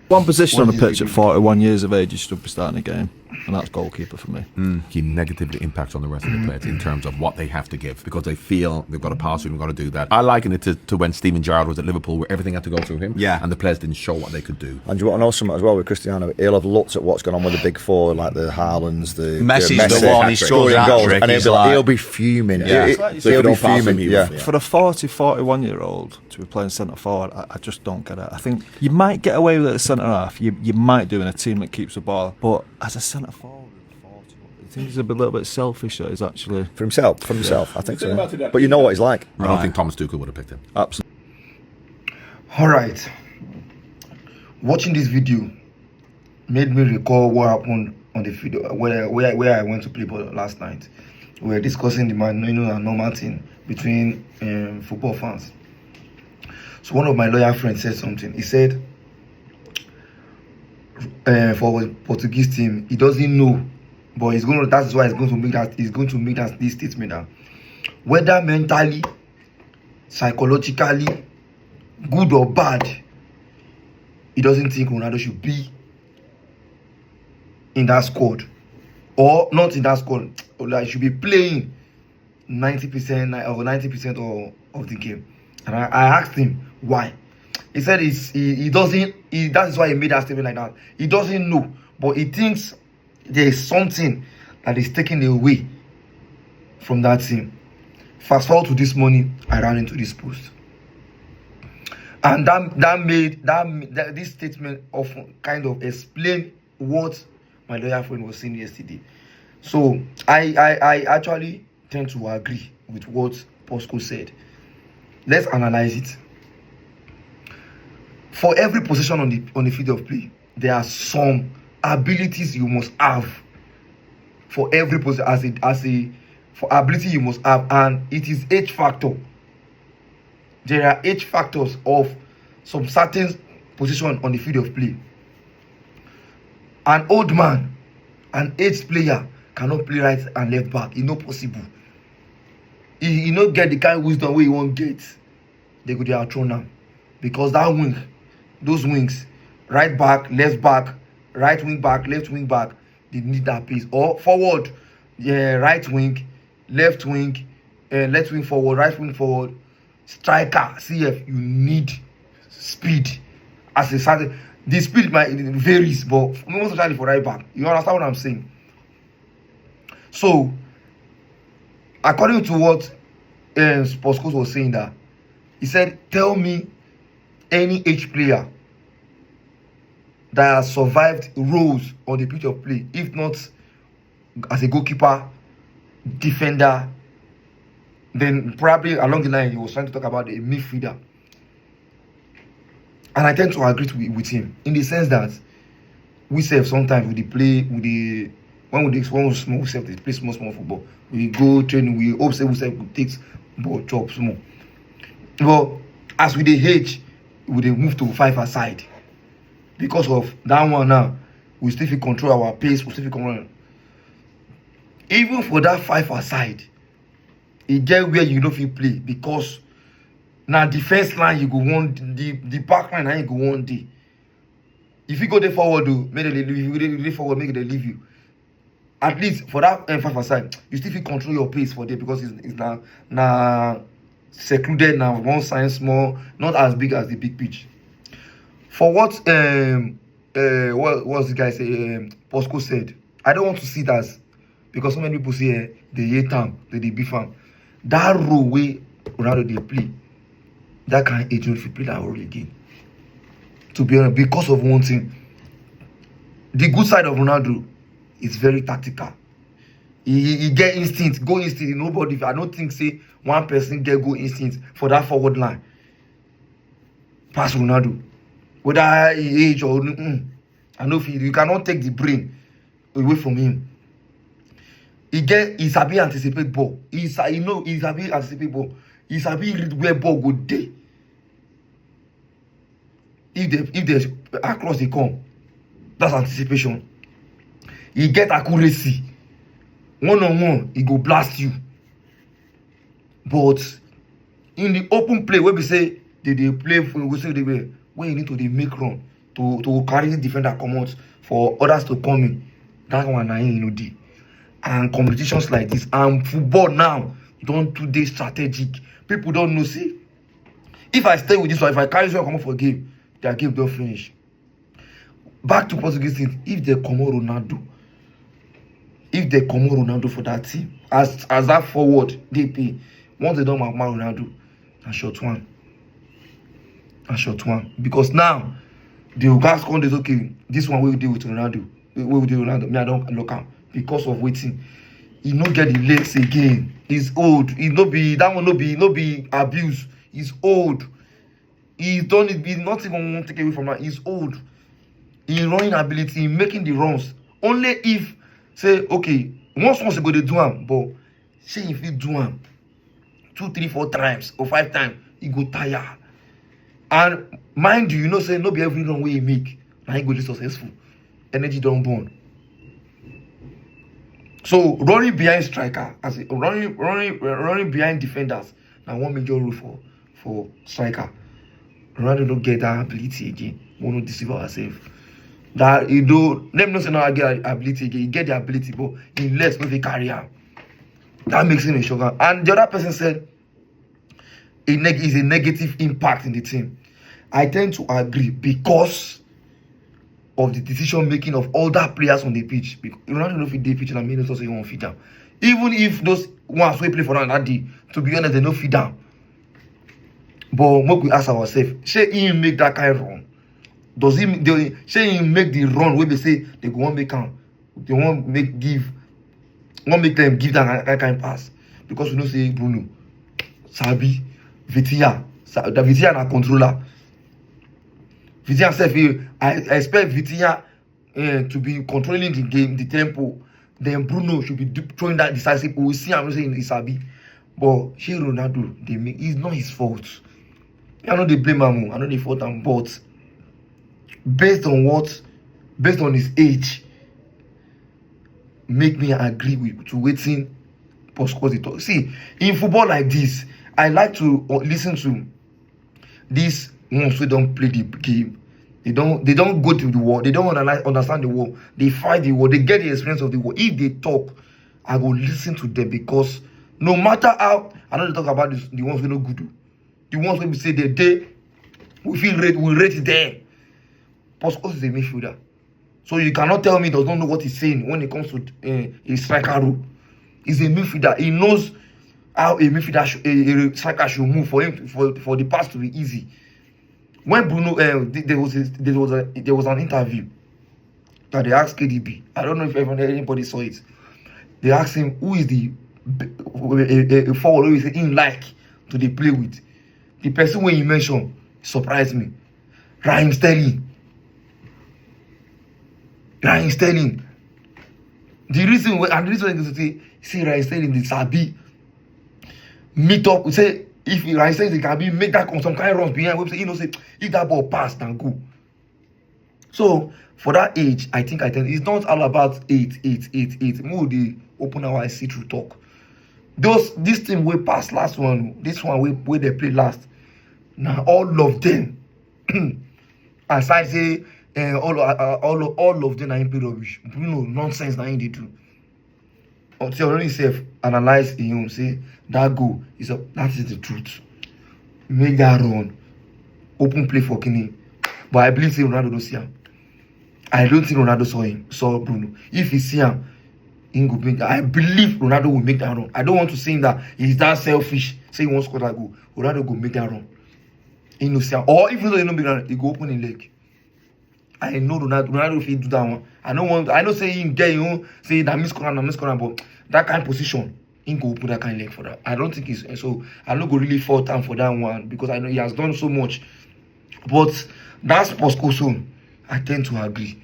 One position on the pitch at 41 years of age, you should be starting a game, and that's goalkeeper for me. He negatively impacts on the rest of the players in terms of what they have to give, because they feel they've got to pass through, they've got to do that. I liken it to when Steven Gerrard was at Liverpool, where everything had to go through him, and the players didn't show what they could do. And you want to know something as well with Cristiano? He'll have looked at what's going on with the big four, like the Haalands, the Messi's the one, he scores hat-trick, and he'll be fuming. He'll be fuming. For a 40, 41-year-old to be playing centre forward, I just don't get it. I think you might get away with it as centre half. You might do in a team that keeps the ball, but as a centre forward, I think he's a little bit selfish. He's actually for himself. I think so. But you know what he's like. I don't think Thomas Tuchel would have picked him. Absolutely. All right. Watching this video made me recall what happened on the video where I went to play ball last night. We were discussing the normal thing between football fans. So one of my lawyer friends said something. He said, for a Portuguese team, he doesn't know, but that's why he's going to make this statement that whether mentally, psychologically, good or bad, he doesn't think Ronaldo should be in that squad, or not in that squad, or like should be playing 90% or 90% of the game. And I asked him why. He said he doesn't. That is why he made that statement like that. He doesn't know, but he thinks there is something that is taken away from that team. Fast forward to this morning, I ran into this post, and that made this statement of kind of explain what my lawyer friend was saying yesterday. So I actually tend to agree with what Posco said. Let's analyze it. For every position on the field of play, there are some abilities you must have. For every position, for ability you must have, and it is age factor. There are age factors of some certain position on the field of play. An old man, an aged player cannot play right and left back. It's not possible. He not get the kind of wisdom where he won't get. They go there thrown now, because that wing, those wings, right back, right wing back, left wing back, they need that pace. Or forward, right wing, left wing forward, right wing forward, striker, CF, you need speed. As a certain, the speed varies, but most especially for right back. You understand what I'm saying? So, according to what Posco was saying, that he said, tell me any age player that has survived roles on the pitch of play, if not as a goalkeeper, defender, then probably along the line he was trying to talk about a midfielder. And I tend to agree with him in the sense that we say sometimes when we play small football, we go training, we hope we take ball chop small. But as we dey age, we dey move to 5-a-side. Because of that one now, we still fit control our pace, we still fit control. Even for that 5-a-side, it get where you no fit play, because now defense line you go want, the back line now you go want day. If you go there forward, make they leave you. If you go forward, make they leave you. At least for that 5-a-side, you still fit control your pace for there, because it's now secluded now, one side small, not as big as the big pitch. For what the guy say, Posco said, I don't want to see that, because so many people say they hate him, they beef him. That role way Ronaldo they play, that kind of age if you play that role again. To be honest, because of one thing, the good side of Ronaldo is very tactical. He get instinct, go instinct. Nobody, I don't think say one person get go instinct for that forward line. Pass Ronaldo, whether he age or I know if you cannot take the brain away from him. He sabi anticipate ball. He sabi anticipate ball. He sabi read where ball go dey. If there's across the come, that's anticipation. He get accuracy. One-on-one, he go blast you. But in the open play, where we say they play for, we say they when you need to make run to carry the defender come out for others to come in. That one I ain't no dey. And competitions like this and football now don't do this strategic. People don't know. See, if I stay with this one, if I carry this one come out for game, their game don't finish. Back to Portuguese thing. If they come out Ronaldo for that team, as that forward they pay. Once they don't mark Ronaldo, and short one. Because now the guys come is okay. This one will deal with Ronaldo. We will deal with Ronaldo. Me, I don't look out because of waiting. He no get the legs again. He's old. He no be that one. No be abuse. He's old. He don't be not even want to take away from that. He's old. In running ability, in making the runs. Only if say okay, once you go to do him, but say if you do him 2, 3, 4 times or 5 times, he go tire. And mind you, say no be every run way he make, now he go be successful. Energy don't burn. So running behind striker, as running behind defenders, now one major rule for striker. Ronaldo don't get that ability again. We won't deceive ourselves. That you do, let me not say no get ability again. He get the ability, but in less with a career. That makes him a shocker. And the other person said is a negative impact in the team. I tend to agree because of the decision making of other players on the pitch. Ronaldo don't fit the pitch and mean also you won't fit down. Even if those ones we play for that day, to be honest, they don't fit down. But what we ask ourselves, say he make that kind of run? Does he make the run where they say they go make them give that kind of pass? Because we don't say Bruno, Sabi, Vitinha, the Vitinha na controller. Vitinha self, I expect Vitinha to be controlling the game, the tempo. Then Bruno should be throwing that decisive. We see I'm not saying it's Sabi, but here Ronaldo, it's not his fault. I know they blame him. I know they fault him, but based on his age, make me agree to waiting post-quality talk. See, in football like this, I like to listen to these ones who don't play the game. They don't go to the war. They don't understand the war. They fight the war. They get the experience of the war. If they talk, I will listen to them because no matter how, I know they talk about the ones who are not good. The ones who say we rate them. Post is a midfielder. So you cannot tell me he does not know what he's saying when it comes to a striker role. He's a midfielder. He knows how a midfielder, a striker should move for him for the pass to be easy. When Bruno, there was an interview that they asked KDB. I don't know if anybody saw it. They asked him who is the forward who is in like to they play with. The person when you mentioned surprised me. Raheem Sterling. The reason I say Raheem Sterling the Sabi meet up. We say if Raheem Sterling can be make that some kind of runs behind. We say say if that ball pass then go. So for that age, I think it's not all about 8. More the open our eyes see through talk. This team way pass last one. This one where they play last. Now all of them, aside say all of them are in rubbish. Bruno nonsense. Now they do. Until already self analyze him say that goal that is the truth. Make that run, open play for Kini. But I believe Ronaldo don't see him. I don't think Ronaldo saw Bruno. If he see him, I believe Ronaldo will make that run. I don't want to say that he's that selfish. Say he won't score that goal. Ronaldo will make that run. He knows him. Or even though he don't make that run, he go open his leg. I know Ronaldo if he do that one. I know say him get say that miss corner, but that kind of position, he go put that kind of leg for that. I don't think he's so I'm not go really fall down for that one because I know he has done so much. But that's Poscoso. I tend to agree.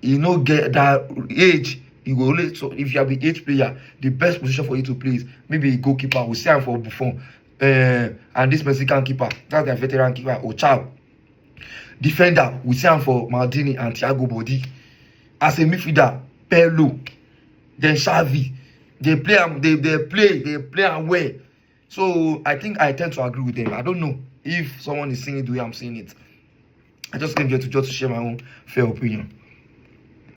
You know, get that age, you go only so if you have the age player, the best position for you to play is maybe a goalkeeper. We see him for Buffon. And this Mexican keeper, that's their veteran keeper, Ochao. Defender, we see him for Maldini and Thiago Bodi. As a midfielder, Perlo, then Xavi. They play and well. So I think I tend to agree with them. I don't know if someone is saying it the way I'm saying it. I just came here to share my own fair opinion.